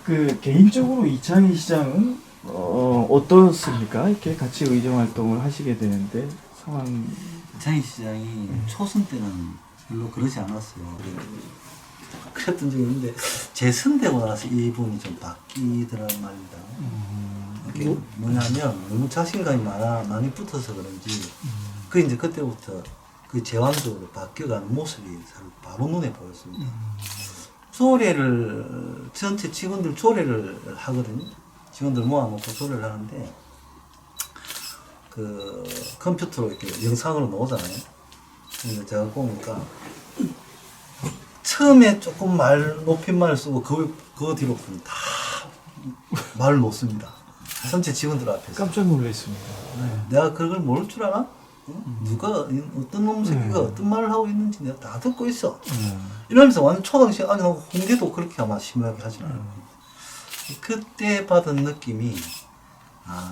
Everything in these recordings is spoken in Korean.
그 개인적으로 이창희 시장은 어떻습니까? 이렇게 같이 의정 활동을 하시게 되는데 상황. 이창희 시장이 초선 때는 별로 그러지 않았어요. 그랬던 적이 있는데 재선되고 나서 이분이 좀 바뀌더란 말입니다. 이게 뭐냐면 너무 자신감이 많이 붙어서 그런지 그 이제 그때부터 그 제왕적으로 바뀌어가는 모습이 바로 눈에 보였습니다. 조례를 전체 직원들 조례를 하거든요. 직원들 모아놓고 조례를 하는데 그 컴퓨터로 이렇게 영상으로 나오잖아요. 근데 제가 보니까 처음에 조금 높임말을 쓰고 그 뒤로는 다 말을 놓습니다. 전체 직원들 앞에서. 깜짝 놀랐습니다. 네. 내가 그걸 모를 줄 알아? 누가 어떤 놈 새끼가 어떤 말을 하고 있는지 내가 다 듣고 있어. 이러면서 완전 초등학생 아니 홍대도 그렇게 아마 심하게 하진 않아요. 그때 받은 느낌이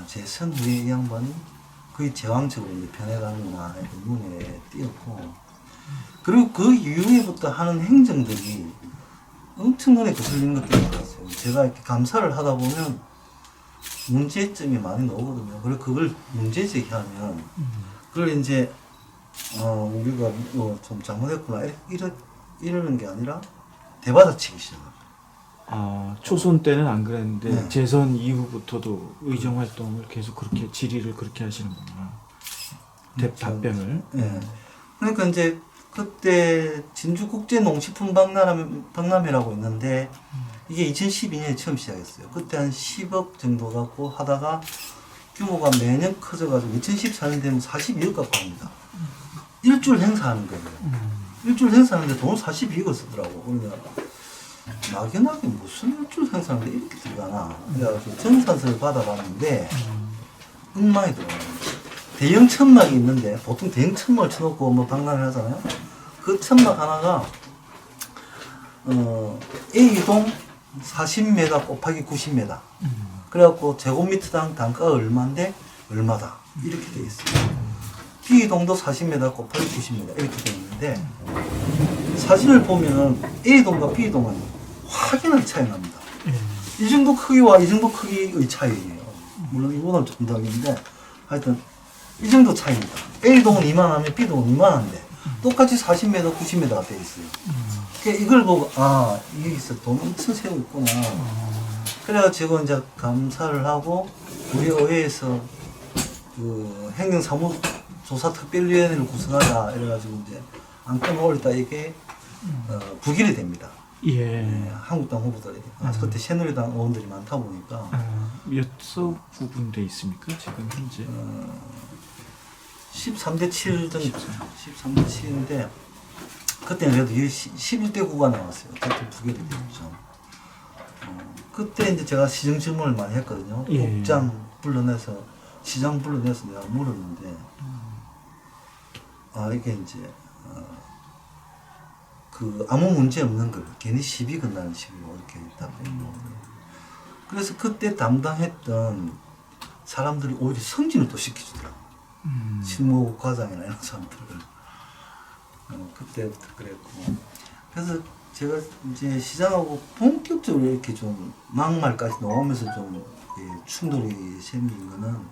재선 후에 이 양반이 거의 제왕적으로 이제 변해가는구나 이렇게 눈에 띄었고, 그리고 그 이후에부터 하는 행정들이 엄청나게 거슬리는 것들이 많았어요. 제가 이렇게 감사를 하다 보면 문제점이 많이 나오거든요. 그리고 그걸 문제 제기하면 그걸 이제 우리가 좀 잘못했구나 이러는 게 아니라 대받아치기 시작합니다. 초선 때는 안 그랬는데 네. 재선 이후부터도 의정 활동을 계속 그렇게 질의를 그렇게 하시는구나. 답변을. 네. 그러니까 이제 그때 진주국제농식품박람회라고 있는데 이게 2012년에 처음 시작했어요. 그때 한 10억 정도 갖고 하다가 규모가 매년 커져가지고 2014년 되면 42억 갖고 합니다. 일주일 행사하는 거예요. 일주일 행사하는데 돈을 42억을 쓰더라고. 그러니까 막연하게 무슨 일주일 행사하는데 이렇게 들어가나. 그래가지고 정산서를 받아봤는데 엉망이 들어가요. 대형 천막이 있는데 보통 대형 천막을 쳐놓고 뭐 박람회를 하잖아요. 그 천막 하나가 A동 40m 곱하기 90m. 그래갖고 제곱미터당 단가가 얼마인데 얼마다 이렇게 돼 있어요. B동도 40m 곱하기 90m 이렇게 돼 있는데 사진을 보면은 A동과 B동은 확연하게 차이 납니다. 이 정도 크기와 이 정도 크기의 차이예요. 물론 이거는 좀 다른데 하여튼 이 정도 차이입니다. A동은 이만하면 B동은 이만한데 똑같이 40m, 90m가 돼 있어요. 그러니까 이걸 보고 이게 있어 돈 엄청 세우고 있구나. 그래가지고 이제 감사를 하고 우리 의회에서 그 행정사무조사특별위원회를 구성하자 이래가지고 이제 안건을 올렸다 이게 부결이 됩니다. 예. 네, 한국당 후보들이 그때 새누리당 의원들이 많다 보니까 몇 석 구분돼 있습니까 지금 현재? 13대 7 정도 13대 7인데 그때는 그래도 11대 9가 나왔어요. 그때 부결이 됐죠. 그때 이제 제가 시정 질문을 많이 했거든요. 예. 시장 불러내서 내가 물었는데 이게 이제 그 아무 문제 없는 걸 괜히 시비 건다는 식으로 이렇게 답했고, 그래서 그때 담당했던 사람들이 오히려 승진을 또 시켜주더라고. 실무 과장이나 이런 사람들을 그때부터 그랬고, 그래서 제가 이제 시장하고 본격적으로 이렇게 좀 막말까지 나오면서 좀 충돌이 생긴 거는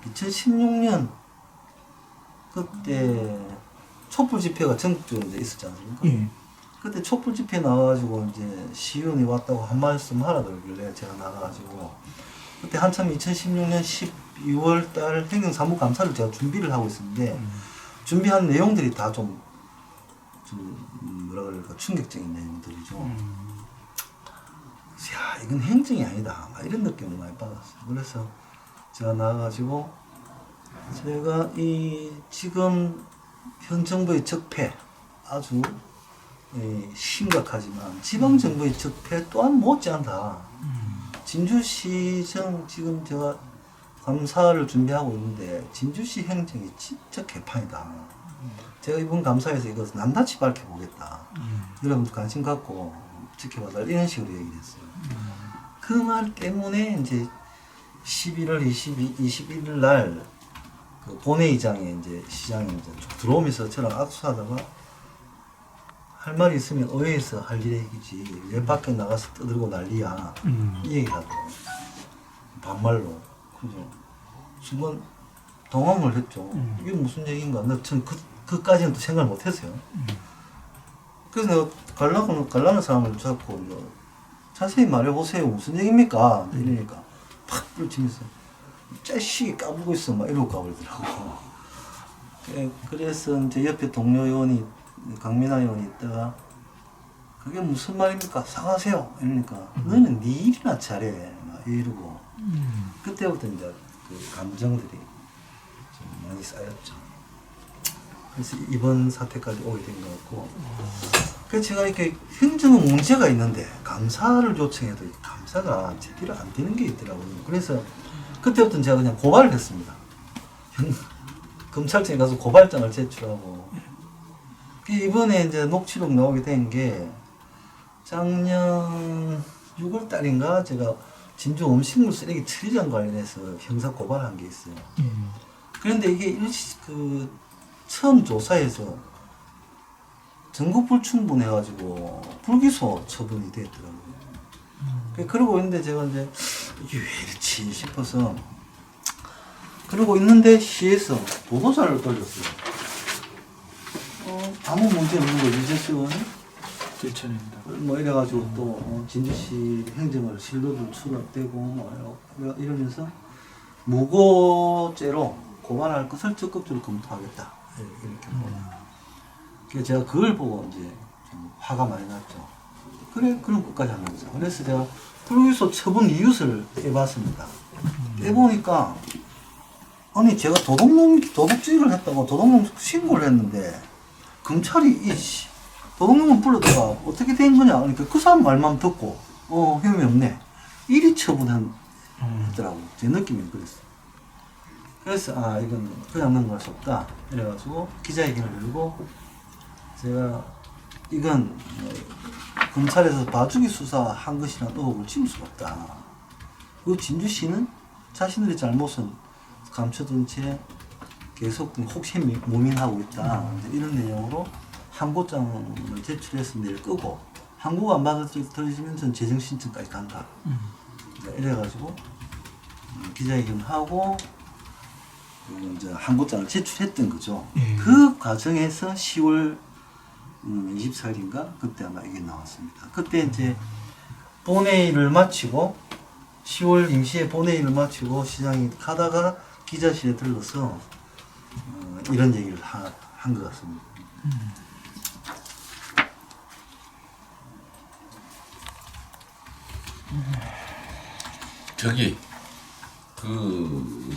2016년 그때 촛불 집회가 전국적으로 이제 있었지 않습니까? 예. 그때 촛불 집회 나와가지고 이제 시의원이 왔다고 한 말씀 하라 그러길래 제가 나가가지고 그때 한참 2016년 12월 달 행정사무감사를 제가 준비를 하고 있었는데 준비한 내용들이 다 좀 뭐라 그럴까 충격적인 내용들이죠. 야 이건 행정이 아니다 막 이런 느낌을 많이 받았어요. 그래서 제가 나가가지고 제가 이 지금 현 정부의 적폐 아주 심각하지만 지방 정부의 적폐 또한 못지않다. 진주시정 지금 제가 감사를 준비하고 있는데 진주시 행정이 진짜 개판이다. 제가 이번 감사에서 이것을 낱낱이 밝혀보겠다. 여러분들 관심 갖고 지켜봐달라 이런 식으로 얘기를 했어요. 그 말 때문에 이제 11월 21일 날 그 본회의장에 이제 시장이 이제 쭉 들어오면서 저랑 악수하다가 할 말이 있으면 의회에서 할 얘기지 왜 밖에 나가서 떠들고 난리야 이 얘기 하더라고요. 반말로. 그죠. 순간 당황을 했죠. 이게 무슨 얘기인가. 전 그까지는 또 생각을 못 했어요. 그래서 내가 갈라는 사람을 잡고 자세히 말해보세요. 무슨 얘기입니까? 이러니까 팍 불치면서 짜식이 까불고 있어. 막 이러고 까불더라고. 그래서 이제 옆에 동료 의원이 강민아 의원이 있다가 그게 무슨 말입니까? 사과하세요. 이러니까 너는 네 일이나 잘해. 막 이러고 그때부터 이제 그 감정들이 좀 많이 쌓였죠. 그래서 이번 사태까지 오게 된 것 같고 그래서 제가 이렇게 행정은 문제가 있는데 감사를 요청해도 감사가 제대로 안 되는 게 있더라고요. 그래서 그때부터 제가 그냥 고발을 했습니다. 검찰청에 가서 고발장을 제출하고 이번에 이제 녹취록 나오게 된 게 작년 6월 달인가 제가 진주 음식물 쓰레기 처리장 관련해서 형사 고발한 게 있어요. 그런데 이게 처음 조사에서 증거 불충분해가지고 불기소 처분이 됐더라고요. 그러고 있는데 제가 이제 이게 왜 이렇지 싶어서 그러고 있는데 시에서 보도자를 돌렸어요. 아무 문제 없는 거 유재수는 들춰낸다. 뭐 이래가지고 또 진주시 행정을 실로도 추락되고 뭐 이러면서 무고죄로 고발할 것을 적극적으로 검토하겠다 이렇게 그래서 제가 그걸 보고 이제 좀 화가 많이 났죠. 그래 그럼 끝까지 하는 거죠. 그래서 제가 불기소 처분 이유를 해봤습니다. 해보니까 아니 제가 도둑질을 했다고 도둑놈 신고를 했는데 검찰이 도둑놈을 불렀다가 어떻게 된 거냐 그러니까 그 사람 말만 듣고 혐의 없네 이리 처분했더라고. 제 느낌이 그랬어요. 그래서 이건 그냥 넘어갈 수 없다 이래가지고 기자회견을 열고 제가 이건 검찰에서 봐주기 수사한 것이란 의혹을 지울 수가 없다. 그 진주시는 자신들의 잘못은 감춰둔 채 계속 혹시 무민하고 있다. 이런 내용으로 항고장을 제출해서 내일 끄고 항고가 안 받아들여지면 전 재정신청까지 간다. 이래가지고 기자회견을 하고 이제 항고장을 제출했던 거죠. 그 과정에서 10월 24일인가 그때 아마 이게 나왔습니다. 그때 이제 본회의를 마치고 10월 임시회 본회의를 마치고 시장이 가다가 기자실에 들러서 이런 얘기를 한 것 같습니다. 저기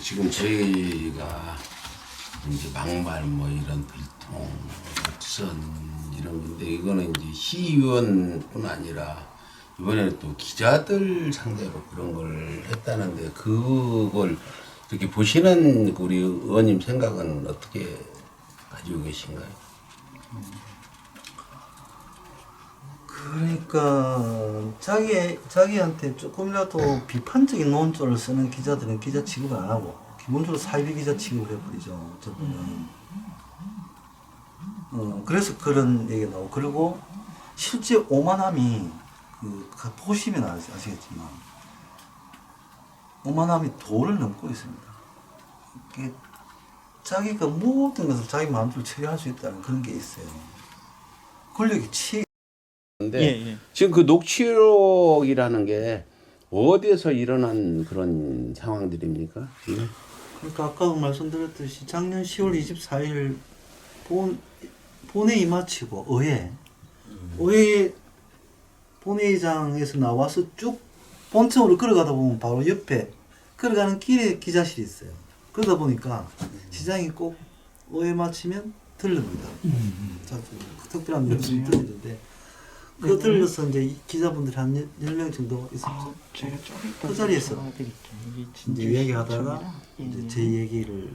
지금 저희가 이제 막말 뭐 이런 불통, 독선 이런 건데 이거는 이제 시의원뿐 아니라 이번에 또 기자들 상대로 그런 걸 했다는데 그걸 이렇게 보시는 우리 의원님 생각은 어떻게 가지고 계신가요? 그러니까 자기한테 조금이라도 비판적인 논조를 쓰는 기자들은 기자 취급을 안 하고 기본적으로 사이비 기자 취급을 해버리죠. 저분은. 그래서 그런 얘기가 나오고 그리고 실제 오만함이 보시면 아시겠지만 오만함이 도를 넘고 있습니다. 자기가 모든 것을 자기 마음대로 처리할 수 있다는 그런 게 있어요. 권력이 근데 지금 그 녹취록이라는 게 어디에서 일어난 그런 상황들입니까? 그러니까 아까 말씀드렸듯이 작년 10월 24일 본회의 마치고 의회 본회의장에서 나와서 쭉 본청으로 걸어가다 보면 바로 옆에 걸어가는 길에 기자실이 있어요. 그러다 보니까 시장이 꼭 의회 마치면 들릅니다. 특별한 명칭이 들리는데 그거 들려서 이제 기자분들이 한 10명 정도 있었죠. 제가 좀 그 자리에서 이제 이야기하다가 이제 제 얘기를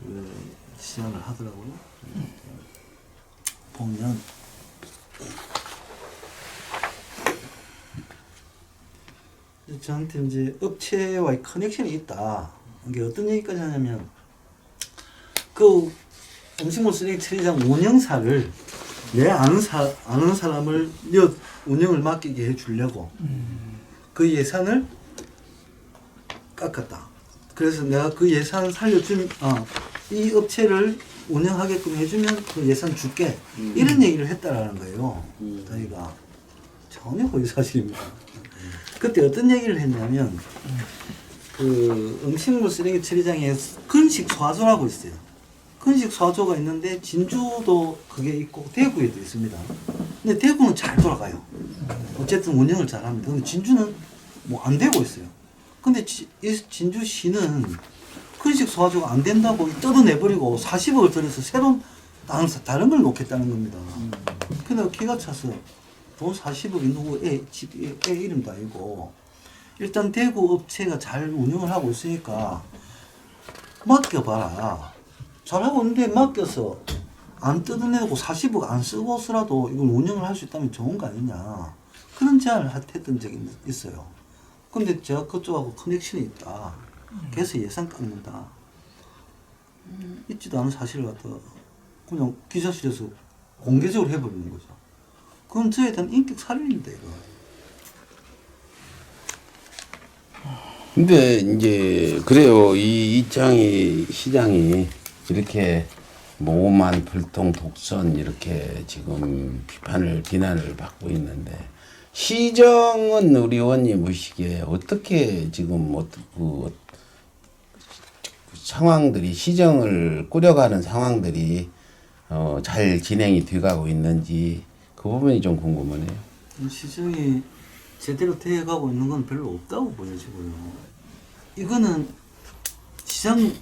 시작을 하더라고요. 보면 저한테 이제 업체와의 커넥션이 있다. 이게 어떤 얘기까지 하냐면 그 음식물 쓰레기 처리장 운영사를 내 아는 사람을 운영을 맡기게 해주려고 그 예산을 깎았다. 그래서 내가 그 예산 살려주면 이 업체를 운영하게끔 해주면 그 예산 줄게 이런 얘기를 했다라는 거예요. 저희가 전혀 허위사실입니다. 그때 어떤 얘기를 했냐면 그 음식물 쓰레기 처리장에 건식 소화조라고 있어요. 건식 소화조가 있는데 진주도 그게 있고 대구에도 있습니다. 근데 대구는 잘 돌아가요. 어쨌든 운영을 잘합니다. 근데 진주는 뭐 안 되고 있어요. 근데 진주시는 건식 소화조가 안 된다고 뜯어내버리고 40억을 들여서 새로운 다른 걸 놓겠다는 겁니다. 근데 기가 차서 돈 40억이 누구 애 이름도 아니고 일단 대구 업체가 잘 운영을 하고 있으니까 맡겨봐라. 잘하고 있는데 맡겨서 안 뜯어내고 40억 안 쓰고서라도 이걸 운영을 할 수 있다면 좋은 거 아니냐. 그런 제안을 했던 적이 있어요. 근데 제가 그쪽하고 커넥션이 있다. 그래서 예산 깎는다. 있지도 않은 사실을 갖다가 그냥 기자실에서 공개적으로 해버리는 거죠. 그건 저에 대한 인격 살인입니다, 이거. 근데 이제 그래요. 이 시장이 이렇게 뭐 오만 불통 독선 이렇게 지금 비난을 받고 있는데 시정은 우리 의원님 보시기에 어떻게 지금 그 상황들이 시정을 꾸려가는 상황들이 잘 진행이 돼가고 있는지 그 부분이 좀 궁금하네요. 시정이 제대로 되어가고 있는 건 별로 없다고 보여지고요. 이거는 시장이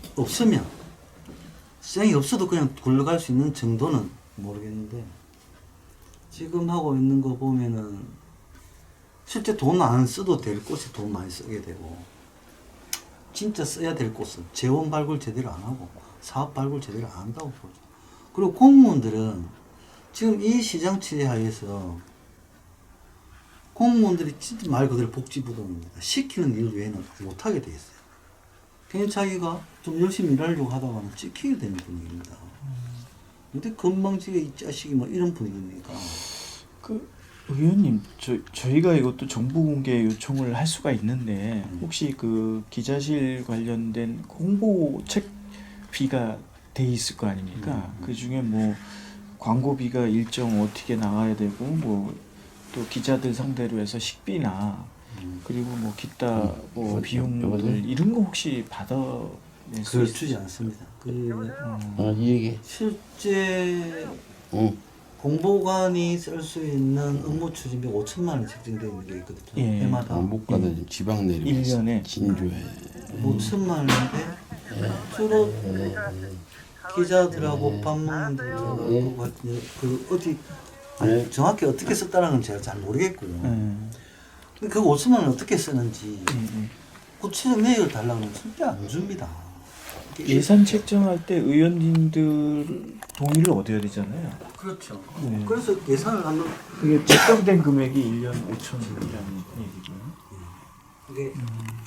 없어도 그냥 굴러갈 수 있는 정도는 모르겠는데 지금 하고 있는 거 보면은 실제 돈 안 써도 될 곳에 돈 많이 쓰게 되고 진짜 써야 될 곳은 재원 발굴 제대로 안 하고 사업 발굴 제대로 안 한다고 보죠. 그리고 공무원들은 지금 이 시장 취하에서 공무원들이 진짜 말 그대로 복지부동입니다. 시키는 일 외에는 못하게 돼 있어요. 그냥 자기가 좀 열심히 일하려고 하다가는 찍히게 되는 분위기입니다. 근데 건방지게 이 자식이 뭐 이런 분위기니까. 그 의원님, 저희가 이것도 정보 공개 요청을 할 수가 있는데 혹시 그 기자실 관련된 홍보책비가 돼 있을 거 아닙니까? 그 중에 뭐 광고비가 일정 어떻게 나가야 되고 뭐 또 기자들 상대로 해서 식비나 그리고 뭐 기타 뭐 비용들 이런 거 혹시 받아낼 수 그걸 있... 주지 않습니다. 이 얘기. 실제 공보관이 쓸 수 있는 업무 추진비 5천만 원 책정되어 있는 게 있거든요. 예. 해마다 못 가도 지방 내리면 1년에 진주에 5천만 원인데 주로 기자들하고 밥 먹는 데 그 어디 아니, 정확히 어떻게 썼다는 건 제가 잘 모르겠고요. 그 5천만 원 어떻게 쓰는지 구체적 내역을 달라고 하면 절대 안 줍니다. 예산 책정할 때 의원님들 동의를 얻어야 되잖아요. 그렇죠. 네. 그래서 예산을 하면 그게 책정된 금액이 1년 5천이라는 얘기고요. 이게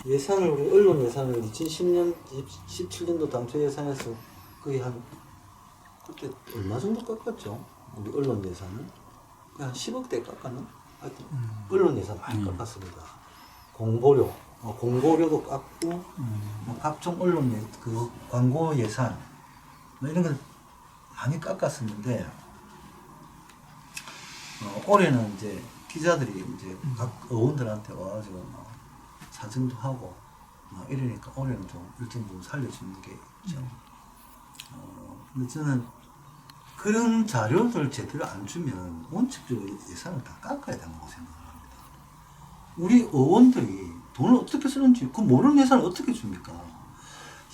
예산을 우리 언론 예산을 2010년, 17년도 당초 예산에서 거의 한 그때 얼마 정도 깎았죠? 우리 언론 예산은 한 10억대 깎았나? 하여튼 언론 예산 많이 깎았습니다. 공보료도 깎고 뭐 각종 언론 그 광고 예산 뭐 이런 걸 많이 깎았었는데 올해는 이제 기자들이 이제 각 의원들한테 와가지고 뭐 사정도 하고 막 이러니까 올해는 좀 일정 부분 살려주는 게 있죠. 근데 저는 그런 자료들 제대로 안 주면 원칙적으로 예산을 다 깎아야 된다고 생각합니다. 우리 의원들이 돈을 어떻게 쓰는지 그 모르는 예산을 어떻게 줍니까?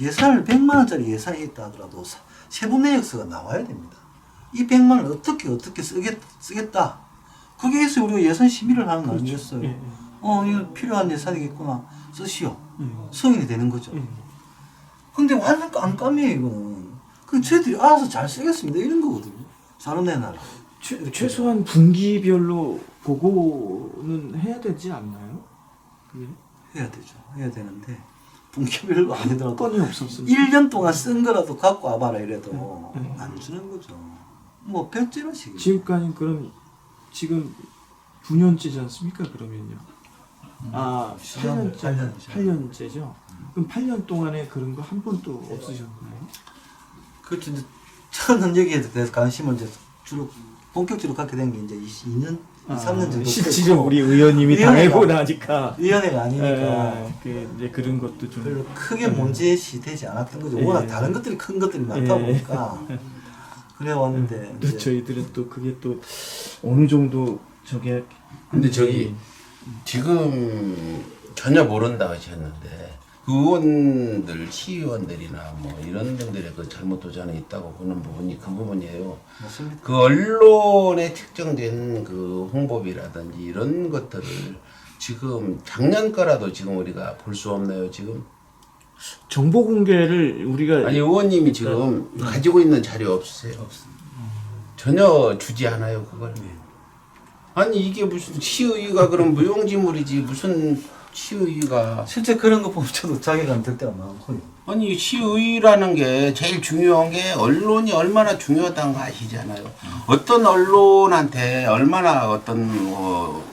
예산을 100만 원짜리 예산이 있다 하더라도 세부 내역서가 나와야 됩니다. 이 100만 원을 어떻게 쓰겠다. 그게 해서 우리가 예산 심의를 하는 거 아니겠어요? 예. 이거 필요한 예산이겠구나. 쓰시오. 승인이 되는 거죠. 근데 완전 깜깜이에요, 이거는. 그 저희들이 알아서 잘 쓰겠습니다. 이런 거거든요. 자료 내놔라. 최소한 분기별로 보고는 해야 되지 않나요? 그게? 해야 되죠. 해야 되는데 분기별로 아니더라도 건이 없었으면 1년 동안 쓴 거라도 갖고 와봐라 이래도 안 주는 거죠. 뭐 백지는 식이. 지금까지 그럼 지금 9년째지 않습니까? 그러면요. 아, 8년째죠. 그럼 8년 동안에 그런 거 한 번도 없으셨나요? 그렇죠. 이제 저는 여기에 대해서 관심을 이제 주로 본격적으로 갖게 된 게 이제 2년, 3년 정도. 실제로 우리 의원님이 당하고 나니까 위원회가 아니니까 이제 그런 것도 좀 별로 크게 문제시 되지 않았던 거죠. 워낙 다른 것들이 큰 것들이 많다 보니까 그래 왔는데 또 저희들은 또 그게 또 어느 정도 저게 근데 저기 지금 전혀 모른다 하셨는데 그 의원들, 시의원들이나 뭐 이런 분들의 그 잘못 도전이 있다고 보는 부분이 그 부분이에요. 맞습니다. 그 언론에 책정된 그 홍보비라든지 이런 것들을 지금 작년 거라도 지금 우리가 볼 수 없나요 지금? 정보 공개를 우리가 아니 의원님이 지금 가지고 있는 자료 없으세요? 없습니다. 전혀 주지 않아요 그걸. 아니 이게 무슨 시의회가 그럼 무용지물이지 무슨 시의회가 실제 그런 거 보면 저도 자괴감 들 때가 많고요. 아니 시의회라는 게 제일 중요한 게 언론이 얼마나 중요하다는 거 아시잖아요. 어떤 언론한테 얼마나 어떤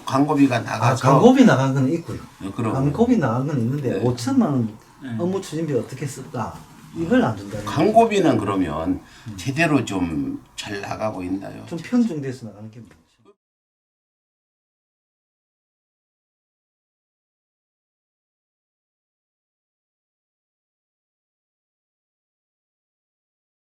광고비가 나가서 광고비 나간 건 있고요. 그럼 광고비 나간 건 있는데 네. 5천만 원 업무 추진비 어떻게 쓸까 이걸 안 준다는 거예요. 광고비는 그러면 제대로 좀 잘 나가고 있나요? 좀 편중돼서 나가는 게